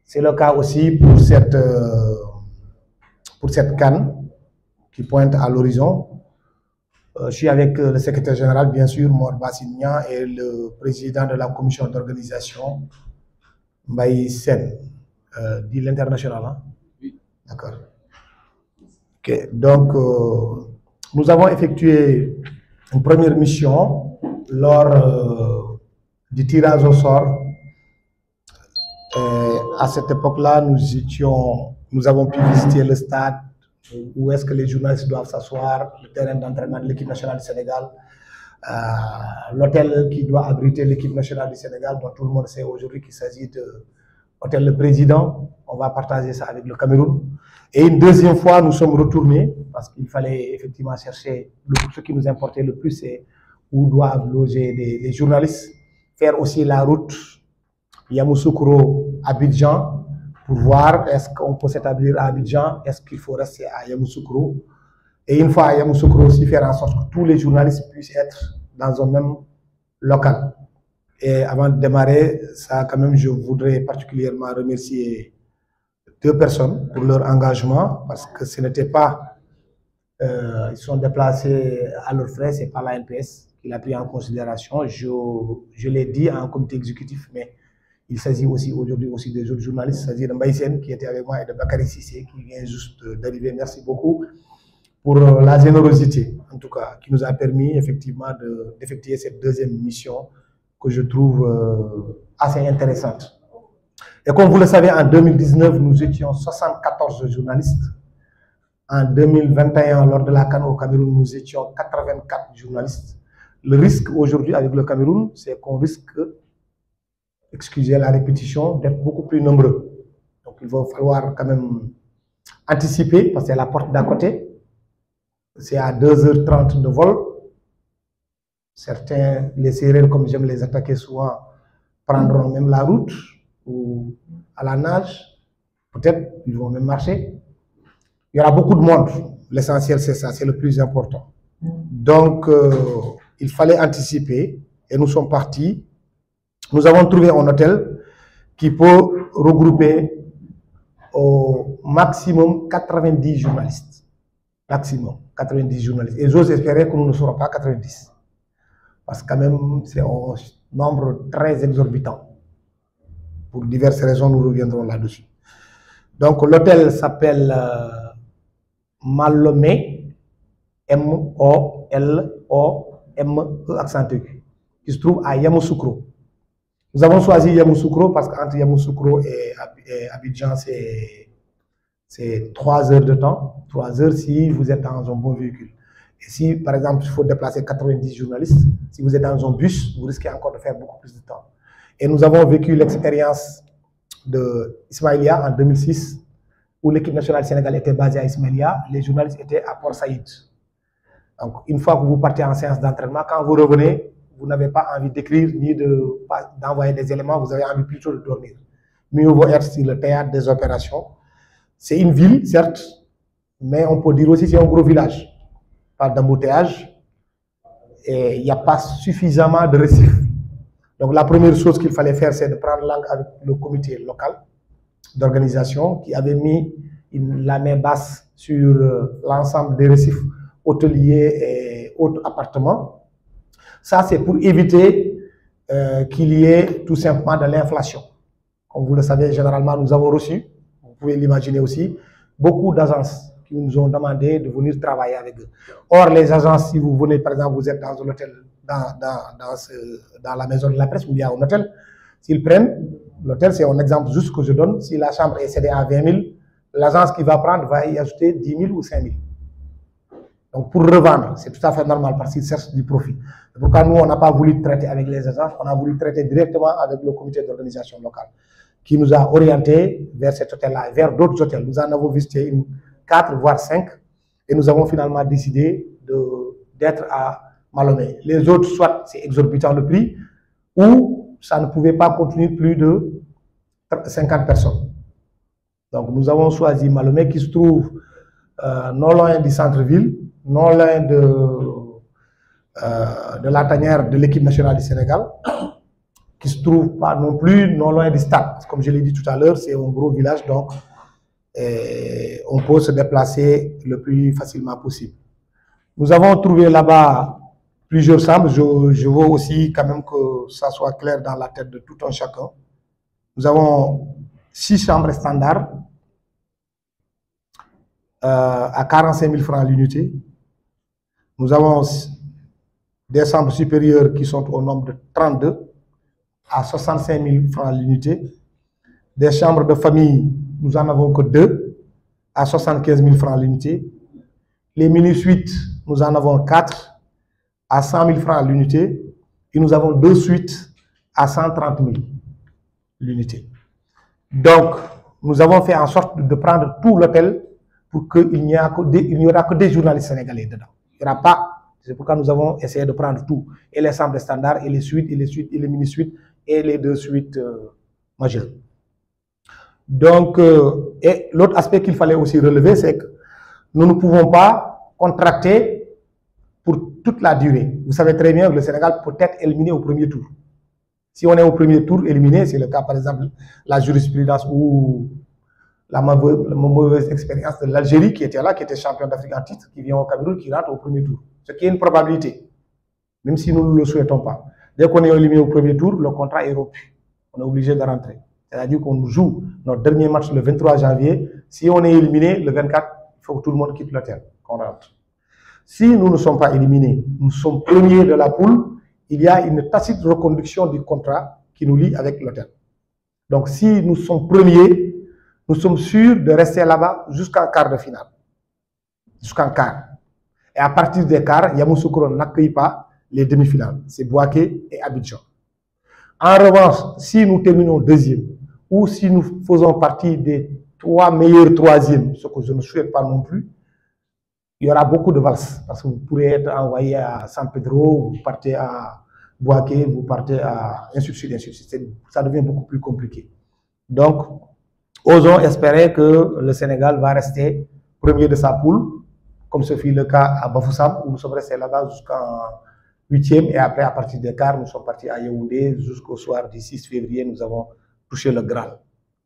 C'est le cas aussi pour cette CAN qui pointe à l'horizon. Je suis avec le secrétaire général, bien sûr, Mor Bassignan, et le président de la commission d'organisation, Mbaye Sen, dit l'international. Hein? Oui. D'accord. Okay. Donc, nous avons effectué une première mission lors du tirage au sort. À cette époque-là, nous avons pu visiter le stade, où est-ce que les journalistes doivent s'asseoir, le terrain d'entraînement de l'équipe nationale du Sénégal, l'hôtel qui doit abriter l'équipe nationale du Sénégal, dont tout le monde sait aujourd'hui qu'il s'agit de l'hôtel Le Président. On va partager ça avec le Cameroun. Et une deuxième fois, nous sommes retournés, parce qu'il fallait effectivement chercher, ce qui nous importait le plus, c'est où doivent loger les journalistes, faire aussi la route Yamoussoukro-Abidjan, pour voir est-ce qu'on peut s'établir à Abidjan, est-ce qu'il faut rester à Yamoussoukro. Et une fois à Yamoussoukro aussi, faire en sorte que tous les journalistes puissent être dans un même local. Et avant de démarrer, ça quand même, je voudrais particulièrement remercier deux personnes pour leur engagement, parce que ce n'était pas, ils sont déplacés à leurs frais, c'est pas l'ANPS qui l'a pris en considération. Je l'ai dit en comité exécutif, mais il s'agit aussi aujourd'hui aussi des autres journalistes, c'est-à-dire de Mbaye Sen qui était avec moi et de Bakary Sissé qui vient juste d'arriver. Merci beaucoup pour la générosité, en tout cas, qui nous a permis effectivement d'effectuer cette deuxième mission que je trouve assez intéressante. Et comme vous le savez, en 2019, nous étions 74 journalistes. En 2021, lors de la CAN au Cameroun, nous étions 84 journalistes. Le risque aujourd'hui avec le Cameroun, c'est qu'on risque, excusez la répétition, d'être beaucoup plus nombreux. Donc il va falloir quand même anticiper, parce que c'est la porte d'à côté. C'est à 2h30 de vol. Certains, les Sérères, comme j'aime les attaquer souvent, prendront même la route ou à la nage. Peut-être ils vont même marcher. Il y aura beaucoup de monde. L'essentiel, c'est ça, c'est le plus important. Donc, il fallait anticiper et nous sommes partis. Nous avons trouvé un hôtel qui peut regrouper au maximum 90 journalistes. Maximum 90 journalistes. Et j'ose espérer que nous ne serons pas 90. Parce que quand même, c'est un nombre très exorbitant. Pour diverses raisons, nous reviendrons là-dessus. Donc, l'hôtel s'appelle Malomé, M-O-L-O-M-E accent aigu, qui se trouve à Yamoussoukro. Nous avons choisi Yamoussoukro parce qu'entre Yamoussoukro et Abidjan, c'est 3 heures de temps. 3 heures si vous êtes dans un bon véhicule. Et si, par exemple, il faut déplacer 90 journalistes, si vous êtes dans un bus, vous risquez encore de faire beaucoup plus de temps. Et nous avons vécu l'expérience de Ismaïlia en 2006, où l'équipe nationale du Sénégal était basée à Ismaïlia, les journalistes étaient à Port Saïd. Donc, une fois que vous partez en séance d'entraînement, quand vous revenez, vous n'avez pas envie d'écrire ni d'envoyer des éléments, vous avez envie plutôt de dormir. Mieux vaut être sur le théâtre des opérations. C'est une ville, certes, mais on peut dire aussi que c'est un gros village. Pas d'embouteillage, et il n'y a pas suffisamment de récifs. Donc la première chose qu'il fallait faire, c'est de prendre langue avec le comité local d'organisation qui avait mis la main basse sur l'ensemble des récifs hôteliers et autres appartements. Ça, c'est pour éviter qu'il y ait tout simplement de l'inflation. Comme vous le savez, généralement, nous avons reçu, vous pouvez l'imaginer aussi, beaucoup d'agences qui nous ont demandé de venir travailler avec eux. Or, les agences, si vous venez, par exemple, vous êtes dans un hôtel, dans la maison de la presse où il y a un hôtel, s'ils prennent, l'hôtel, c'est un exemple juste que je donne, si la chambre est cédée à 20 000, l'agence qui va prendre va y ajouter 10 000 ou 5 000. Donc, pour revendre, c'est tout à fait normal parce qu'ils cherchent du profit. C'est pourquoi nous, on n'a pas voulu traiter avec les agences, on a voulu traiter directement avec le comité d'organisation locale qui nous a orientés vers cet hôtel-là, vers d'autres hôtels. Nous en avons visité 4 voire 5 et nous avons finalement décidé d'être à Malomé. Les autres, soit c'est exorbitant le prix ou ça ne pouvait pas contenir plus de 50 personnes. Donc nous avons choisi Malomé qui se trouve non loin du centre-ville, non loin de la tanière de l'équipe nationale du Sénégal, qui ne se trouve pas non plus non loin du stade. Comme je l'ai dit tout à l'heure, c'est un gros village, donc on peut se déplacer le plus facilement possible. Nous avons trouvé là-bas plusieurs chambres. Je veux aussi quand même que ça soit clair dans la tête de tout un chacun. Nous avons 6 chambres standards à 45 000 francs l'unité. Nous avons des chambres supérieures qui sont au nombre de 32 à 65 000 francs l'unité. Des chambres de famille, nous n'en avons que 2 à 75 000 francs l'unité. Les mini-suites, nous en avons 4 à 100 000 francs l'unité. Et nous avons 2 suites à 130 000 l'unité. Donc, nous avons fait en sorte de prendre tout l'hôtel pour qu'il n'y aura que des journalistes sénégalais dedans. Il n'y aura pas. C'est pourquoi nous avons essayé de prendre tout. Et les chambres standards, et les suites, et les suites, et les mini-suites, et les 2 suites majeures. Donc, et l'autre aspect qu'il fallait aussi relever, c'est que nous ne pouvons pas contracter pour toute la durée. Vous savez très bien que le Sénégal peut être éliminé au premier tour. Si on est au premier tour éliminé, c'est le cas par exemple la jurisprudence ou la mauvaise expérience de l'Algérie qui était là, qui était champion d'Afrique en titre, qui vient au Cameroun, qui rentre au premier tour. Ce qui est une probabilité, même si nous ne le souhaitons pas. Dès qu'on est éliminé au premier tour, le contrat est rompu. On est obligé de rentrer. C'est-à-dire qu'on joue notre dernier match le 23 janvier. Si on est éliminé le 24, il faut que tout le monde quitte l'hôtel, qu'on rentre. Si nous ne sommes pas éliminés, nous sommes premiers de la poule, il y a une tacite reconduction du contrat qui nous lie avec l'hôtel. Donc si nous sommes premiers, nous sommes sûrs de rester là-bas jusqu'en quart de finale. Jusqu'en quart. Et à partir des quarts, Yamoussoukro n'accueille pas les demi-finales. C'est Bouaké et Abidjan. En revanche, si nous terminons deuxième, ou si nous faisons partie des 3 meilleurs troisièmes, ce que je ne souhaite pas non plus, il y aura beaucoup de valses. Parce que vous pourrez être envoyé à San Pedro, vous partez à Bouaké, vous partez à ainsi de suite, ainsi de suite. Ça devient beaucoup plus compliqué. Donc, osons espérer que le Sénégal va rester premier de sa poule, comme ce fut le cas à Bafoussam, où nous sommes restés là-bas jusqu'en 8e, et après, à partir des quarts, nous sommes partis à Yaoundé, jusqu'au soir du 6 février, nous avons touché le Graal.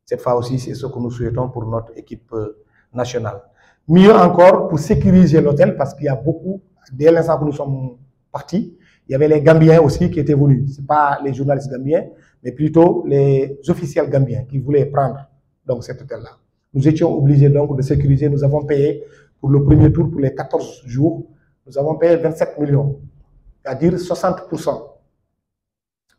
Cette fois aussi, c'est ce que nous souhaitons pour notre équipe nationale. Mieux encore, pour sécuriser l'hôtel, parce qu'il y a beaucoup, dès l'instant que nous sommes partis, il y avait les Gambiens aussi qui étaient venus. Ce n'est pas les journalistes gambiens, mais plutôt les officiels gambiens qui voulaient prendre donc, cet hôtel-là. Nous étions obligés donc de sécuriser. Nous avons payé pour le premier tour, pour les 14 jours, nous avons payé 27 millions, c'est-à-dire 60%.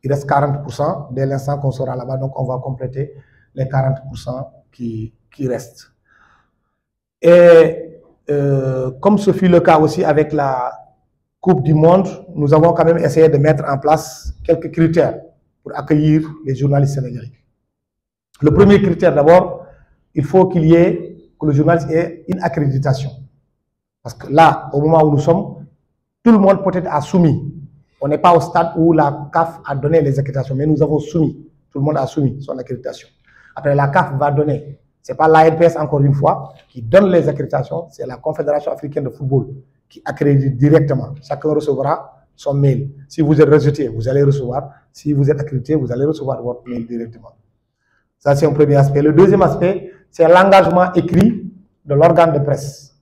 Il reste 40% dès l'instant qu'on sera là-bas, donc on va compléter les 40% qui restent. Et comme ce fut le cas aussi avec la Coupe du Monde, nous avons quand même essayé de mettre en place quelques critères pour accueillir les journalistes sénégalais. Le premier critère d'abord, il faut qu'il y ait, que le journaliste ait une accréditation. Parce que là, au moment où nous sommes, tout le monde peut-être a soumis. On n'est pas au stade où la CAF a donné les accréditations, mais nous avons soumis. Tout le monde a soumis son accréditation. Après, la CAF va donner. Ce n'est pas l'ANPS, encore une fois, qui donne les accréditations, c'est la Confédération africaine de football qui accrédite directement. Chacun recevra son mail. Si vous êtes rejeté, vous allez recevoir. Si vous êtes accrédité, vous allez recevoir votre mail directement. Ça, c'est un premier aspect. Le deuxième aspect, c'est l'engagement écrit de l'organe de presse.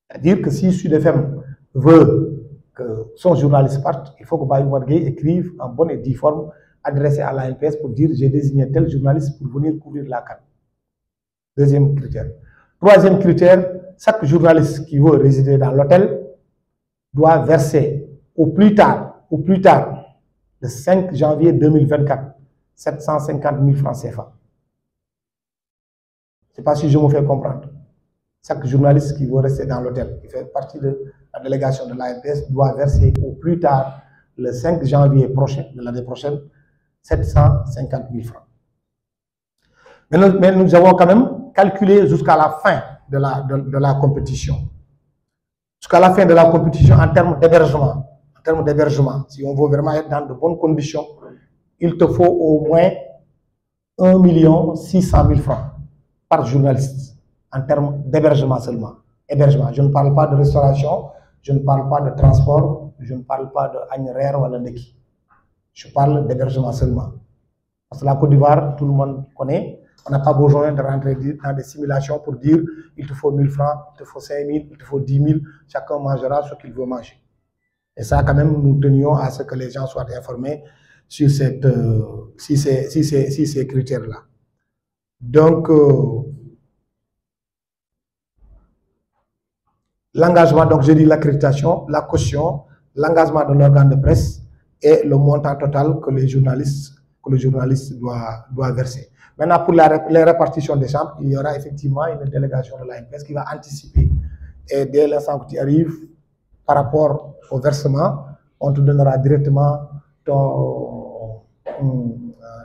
C'est-à-dire que si Sud FM veut que son journaliste parte, il faut que Baye Wargué écrive en bonne et due forme, adressé à l'ANPS pour dire j'ai désigné tel journaliste pour venir couvrir la CAN. Deuxième critère. Troisième critère, chaque journaliste qui veut résider dans l'hôtel doit verser au plus tard, le 5 janvier 2024, 750 000 francs CFA. Je ne sais pas si je me fais comprendre. Chaque journaliste qui veut rester dans l'hôtel, qui fait partie de la délégation de l'ANPS, doit verser au plus tard le 5 janvier prochain, de l'année prochaine, 750 000 francs. Mais nous avons quand même calculé jusqu'à la fin de la compétition. Jusqu'à la fin de la compétition en termes d'hébergement. En termes d'hébergement, si on veut vraiment être dans de bonnes conditions, il te faut au moins 1 600 000 francs par journaliste en termes d'hébergement seulement. Hébergement. Je ne parle pas de restauration, je ne parle pas de transport, je ne parle pas de agnerer ou de neki. Je parle d'hébergement seulement. Parce que la Côte d'Ivoire, tout le monde connaît. On n'a pas besoin de rentrer dans des simulations pour dire il te faut 1000 francs, il te faut 5000, il te faut 10 000. Chacun mangera ce qu'il veut manger. Et ça, quand même, nous tenions à ce que les gens soient informés sur ces critères-là. Donc, l'engagement, donc je dis l'accréditation, la caution, l'engagement de l'organe de presse et le montant total que le journaliste doit verser. Maintenant, pour les répartitions des chambres, il y aura effectivement une délégation de l'ANPS qui va anticiper. Et dès l'instant que tu arrives, par rapport au versement, on te donnera directement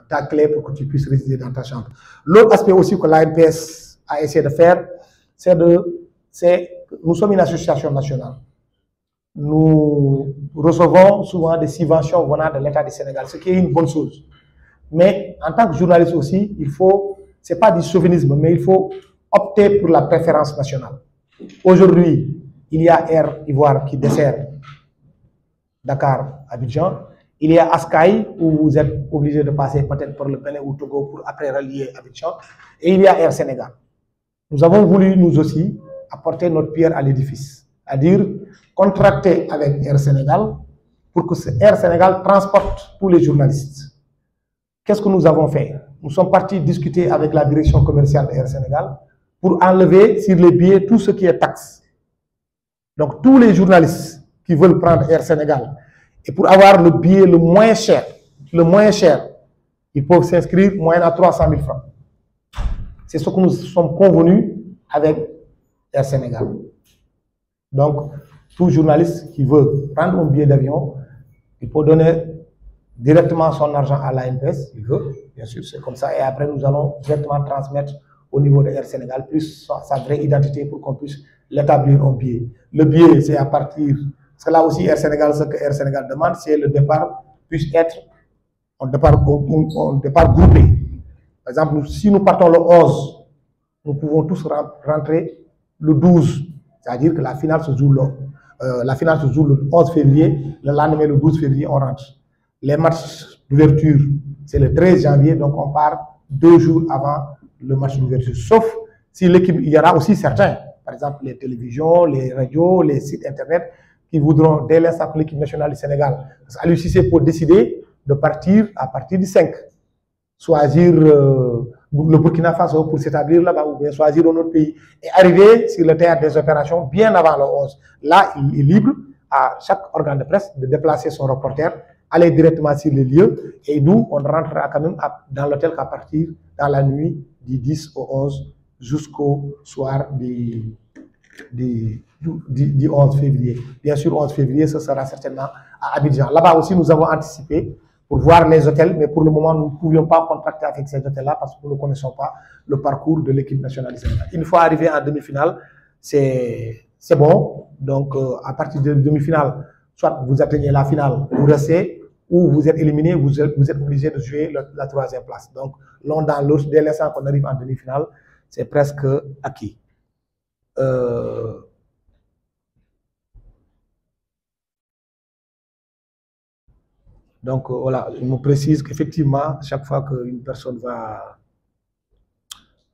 ta clé pour que tu puisses résider dans ta chambre. L'autre aspect aussi que l'ANPS a essayé de faire, c'est nous sommes une association nationale. Nous recevons souvent des subventions venant de l'État du Sénégal, ce qui est une bonne chose. Mais en tant que journaliste aussi, ce n'est pas du chauvinisme, mais il faut opter pour la préférence nationale. Aujourd'hui, il y a Air Ivoire qui dessert Dakar-Abidjan. Il y a Askai où vous êtes obligé de passer peut-être par le Bénin ou Togo pour après relier Abidjan. Et il y a Air Sénégal. Nous avons voulu, nous aussi, apporter notre pierre à l'édifice. C'est-à-dire contracter avec Air Sénégal pour que Air Sénégal transporte tous les journalistes. Qu'est-ce que nous avons fait? Nous sommes partis discuter avec la direction commerciale d'Air Sénégal pour enlever sur les billets tout ce qui est taxe. Donc tous les journalistes qui veulent prendre Air Sénégal et pour avoir le billet le moins cher, ils peuvent s'inscrire moyennant 300 000 francs. C'est ce que nous sommes convenus avec Air Sénégal. Donc, tout journaliste qui veut prendre un billet d'avion, il peut donner directement son argent à l'ANPS, il veut, bien sûr, c'est comme ça. Et après, nous allons directement transmettre au niveau de Air Sénégal, plus sa vraie identité pour qu'on puisse l'établir en billet. Le billet, c'est à partir, parce que là aussi, Air Sénégal, ce que Air Sénégal demande, c'est le départ puisse être un départ groupé. Par exemple, si nous partons le 11, nous pouvons tous rentrer le 12, c'est-à-dire que la finale se joue le 11 février, le lendemain, le 12 février, on rentre. Les matchs d'ouverture, c'est le 13 janvier, donc on part 2 jours avant le match d'ouverture. Sauf si l'équipe, il y aura aussi certains, par exemple les télévisions, les radios, les sites internet, qui voudront, dès l'instant que l'équipe nationale du Sénégal, Aliou Cissé pour décider de partir à partir du 5. Choisir le Burkina Faso pour s'établir là-bas ou bien choisir un autre pays et arriver sur le théâtre des opérations bien avant le 11. Là, il est libre à chaque organe de presse de déplacer son reporter, aller directement sur les lieux et nous, on rentrera quand même dans l'hôtel qu'à partir dans la nuit du 10 au 11 jusqu'au soir du 11 février. Bien sûr, 11 février, ce sera certainement à Abidjan. Là-bas aussi, nous avons anticipé pour voir les hôtels, mais pour le moment, nous ne pouvions pas contracter avec ces hôtels-là parce que nous ne connaissons pas le parcours de l'équipe nationale du Sénégal. Une fois arrivé en demi-finale, c'est bon. Donc, à partir de demi-finale, soit vous atteignez la finale, vous restez, ou vous êtes éliminé, vous êtes obligé de jouer la 3e place. Donc, l'un dans l'autre, dès l'instant qu'on arrive en demi-finale, c'est presque acquis. Donc voilà, je me précise qu'effectivement, chaque fois qu'une personne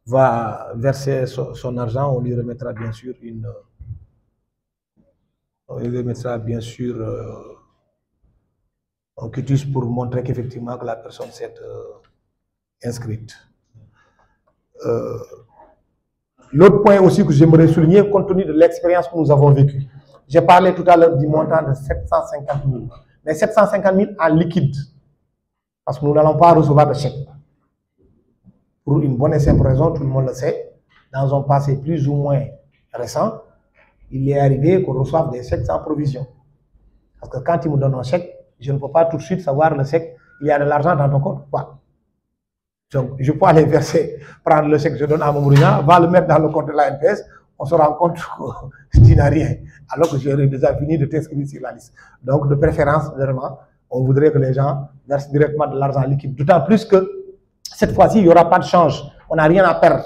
va verser son argent, on lui remettra bien sûr un quitus pour montrer qu'effectivement que la personne s'est inscrite. L'autre point aussi que j'aimerais souligner, compte tenu de l'expérience que nous avons vécue, j'ai parlé tout à l'heure du montant de 750 000. Mais 750 000 en liquide, parce que nous n'allons pas recevoir de chèque. Pour une bonne et simple raison, tout le monde le sait, dans un passé plus ou moins récent, il est arrivé qu'on reçoive des chèques sans provision. Parce que quand il me donne un chèque, je ne peux pas tout de suite savoir le chèque, il y a de l'argent dans ton compte ou pas. Donc, je peux aller verser, prendre le chèque que je donne à Mamourian, va le mettre dans le compte de l'ANPS, on se rend compte que tu n'as rien, alors que j'aurais déjà fini de t'inscrire sur la liste. Donc, de préférence, vraiment, on voudrait que les gens versent directement de l'argent liquide. D'autant plus que cette fois-ci, il n'y aura pas de change. On n'a rien à perdre.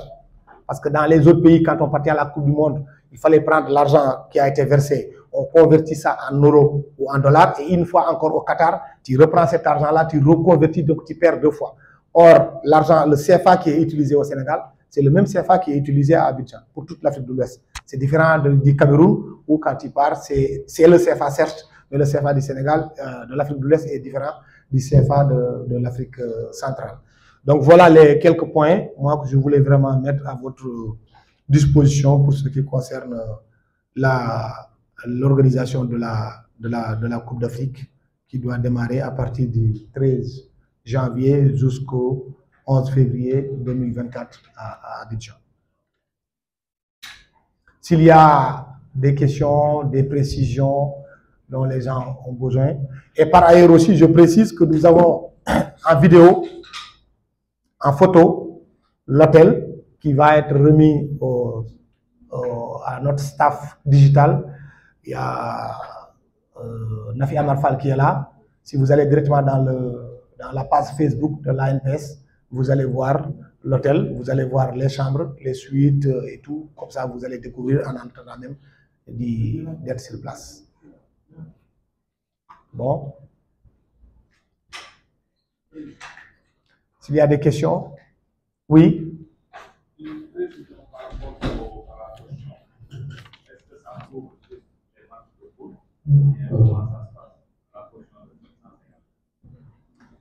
Parce que dans les autres pays, quand on partait à la Coupe du Monde, il fallait prendre l'argent qui a été versé on convertit ça en euros ou en dollars, et une fois encore au Qatar, tu reprends cet argent-là, tu reconvertis, donc tu perds 2 fois. Or, l'argent, le CFA qui est utilisé au Sénégal, c'est le même CFA qui est utilisé à Abidjan pour toute l'Afrique de l'Ouest. C'est différent du Cameroun, où quand tu pars, c'est le CFA certes, mais le CFA du Sénégal, de l'Afrique de l'Ouest est différent du CFA de l'Afrique centrale. Donc voilà les quelques points, moi, que je voulais vraiment mettre à votre disposition pour ce qui concerne l'organisation de la Coupe d'Afrique qui doit démarrer à partir du 13 janvier jusqu'au 11 février 2024 à Abidjan. S'il y a des questions, des précisions dont les gens ont besoin. Et par ailleurs aussi, je précise que nous avons en vidéo, en photo, l'hôtel qui va être remis à notre staff digital. Il y a Nafi Amarfal qui est là. Si vous allez directement dans la page Facebook de l'ANPS, vous allez voir l'hôtel, vous allez voir les chambres, les suites et tout. Comme ça, vous allez découvrir en entrant même d'être sur place. Bon. S'il y a des questions, oui.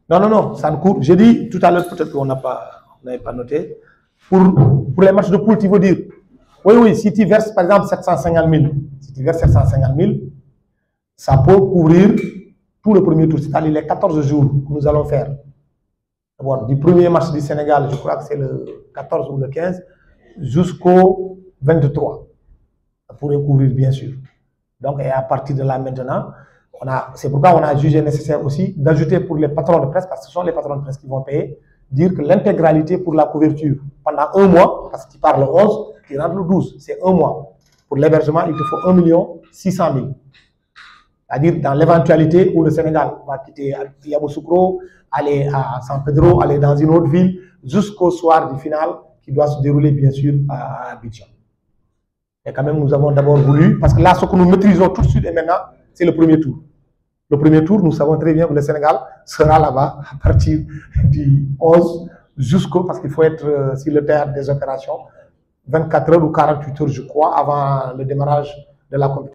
Non, ça ne coûte. J'ai dit tout à l'heure, peut-être qu'on n'avait pas noté. Pour les matchs de poule, tu veux dire? Oui, si tu verses par exemple 750 000, si tu verses 750 000, ça peut couvrir tout le premier tour, c'est-à-dire les 14 jours que nous allons faire. Bon, du premier match du Sénégal, je crois que c'est le 14 ou le 15, jusqu'au 23. Ça pourrait couvrir, bien sûr. Donc, et à partir de là maintenant, c'est pourquoi on a jugé nécessaire aussi d'ajouter pour les patrons de presse, parce que ce sont les patrons de presse qui vont payer, dire que l'intégralité pour la couverture pendant 1 mois, parce que tu pars le 11, tu rentres le 12, c'est 1 mois. Pour l'hébergement, il te faut 1 600 000. C'est-à-dire dans l'éventualité où le Sénégal va quitter Yamoussoukro, aller à San Pedro, aller dans une autre ville, jusqu'au soir du final qui doit se dérouler bien sûr à Abidjan. Et quand même, nous avons d'abord voulu, parce que là, ce que nous maîtrisons tout de suite et maintenant, c'est le premier tour. Le premier tour, nous savons très bien que le Sénégal sera là-bas à partir du 11 jusqu'au, parce qu'il faut être sur le théâtre des opérations, 24 heures ou 48 heures, je crois, avant le démarrage de la compétition.